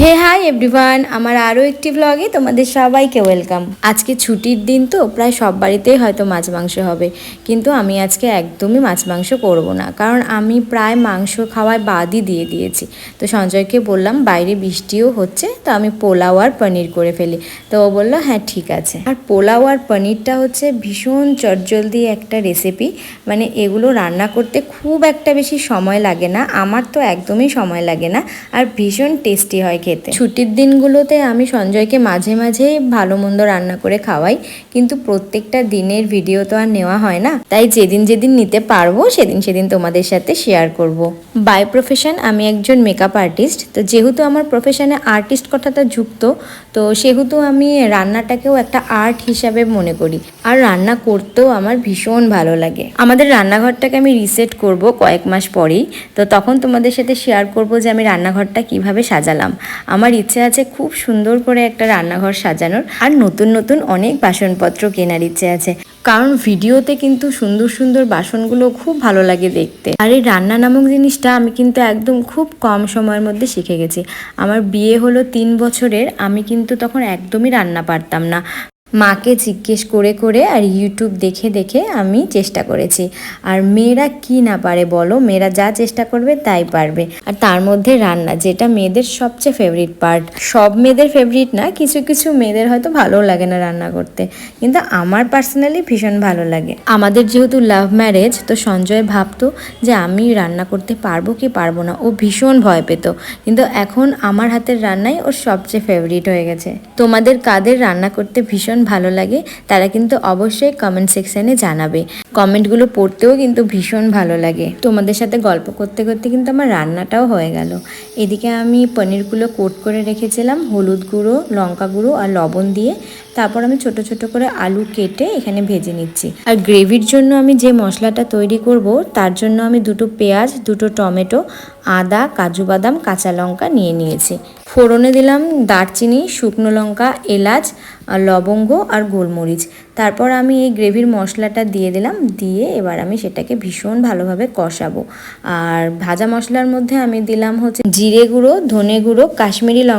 হে hi everyone, আমার আরও একটি ব্লগে তোমাদের সবাইকে ওয়েলকাম। আজকে ছুটির দিন তো প্রায় সব বাড়িতেই হয়তো মাছ মাংস হবে, কিন্তু আমি আজকে একদমই মাছ মাংস করব না, কারণ আমি প্রায় মাংস খাওয়ায় বাদই দিয়ে দিয়েছি। তো সঞ্জয়কে বললাম বাইরে বৃষ্টিও হচ্ছে, তো আমি পোলাও আর পনির করে ফেলি। তো ও বললো হ্যাঁ ঠিক আছে। আর পোলাও আর পনিরটা হচ্ছে ভীষণ চটজলদি একটা রেসিপি, মানে এগুলো রান্না করতে খুব একটা বেশি সময় লাগে না, আমার তো একদমই সময় লাগে না, আর ভীষণ টেস্টি হয় খেতে। ছুটির দিনগুলোতে আমি সঞ্জয়কে মাঝে মাঝে ভালো মন্দ রান্না করে খাওয়াই, কিন্তু প্রত্যেকটা দিনের ভিডিও তো আর নেওয়া হয় না, তাই যেদিন যেদিন নিতে পারবো সেদিন সেদিন তোমাদের সাথে শেয়ার করব। বাই প্রফেশন আমি একজন মেকআপ আর্টিস্ট, তো যেহেতু আমার প্রফেশনে আর্টিস্ট কথাটা যুক্ত, তো সেহেতু আমি রান্নাটাকেও একটা আর্ট হিসাবে মনে করি, আর রান্না করতেও আমার ভীষণ ভালো লাগে। আমাদের রান্নাঘরটাকে আমি রিসেট করব কয়েক মাস পরেই, তো তখন তোমাদের সাথে শেয়ার করব যে আমি রান্নাঘরটা কিভাবে সাজালাম। আমার ইচ্ছে আছে খুব সুন্দর করে একটা রান্নাঘর সাজানোর, আর নতুন নতুন অনেক বাসনপত্র কেনার ইচ্ছে আছে, কারণ ভিডিওতে কিন্তু সুন্দর সুন্দর বাসনগুলো খুব ভালো লাগে দেখতে। আর এই রান্না নামক জিনিসটা আমি কিন্তু একদম খুব কম সময়ের মধ্যে শিখে গেছি। আমার বিয়ে হলো 3 বছরের, আমি কিন্তু তখন একদমই রান্না পারতাম না। মাকে জিজ্ঞেস করে করে আর ইউটিউব দেখে দেখে আমি চেষ্টা করেছি। আর মেয়েরা কি না পারে বলো, মেয়েরা যা চেষ্টা করবে তাই পারবে। আর তার মধ্যে রান্না, যেটা মেয়েদের সবচেয়ে ফেভারিট পার্ট। সব মেয়েদের ফেভারিট না, কিছু কিছু মেয়েদের হয়তো ভালোও লাগে না রান্না করতে, কিন্তু আমার পার্সোনালি ভীষণ ভালো লাগে। আমাদের যেহেতু লাভ ম্যারেজ, তো সঞ্জয় ভাবতো যে আমি রান্না করতে পারবো কি পারবো না, ও ভীষণ ভয় পেত, কিন্তু এখন আমার হাতের রান্নাই ওর সবচেয়ে ফেভারিট হয়ে গেছে। তোমাদের কাদের রান্না করতে ভীষণ ভালো লাগে তারা কিন্তু অবশ্যই কমেন্ট সেকশনে জানাবে। কমেন্টগুলো পড়তেও কিন্তু ভীষণ ভালো লাগে। তোমাদের সাথে গল্প করতে করতে কিন্তু আমার রান্নাটাও হয়ে গেল। এদিকে আমি পনিরগুলো কোট করে রেখেছিলাম হলুদ গুঁড়ো, লঙ্কা গুঁড়ো আর লবণ দিয়ে। তারপর আমি ছোট ছোট করে আলু কেটে এখানে ভেজে নিচ্ছি। আর গ্রেভির জন্য আমি যে মশলাটা তৈরি করব, তার জন্য আমি 2টো পেঁয়াজ, 2টো টমেটো, আদা, কাজু বাদাম, কাঁচা লঙ্কা নিয়ে নিয়েছি। ফোড়নে দিলাম দারচিনি, শুকনো লঙ্কা, এলাচ, আর লবঙ্গ আর গোলমরিচ। তারপর আমি এই গ্রেভির মশলাটা দিয়ে দিলাম, দিয়ে এবার আমি সেটাকে ভীষণ ভালোভাবে কষাবো। আর ভাজা মশলার মধ্যে আমি দিলাম হচ্ছে জিরে গুঁড়ো, ধনে গুঁড়ো, কাশ্মীরি লঙ্কা,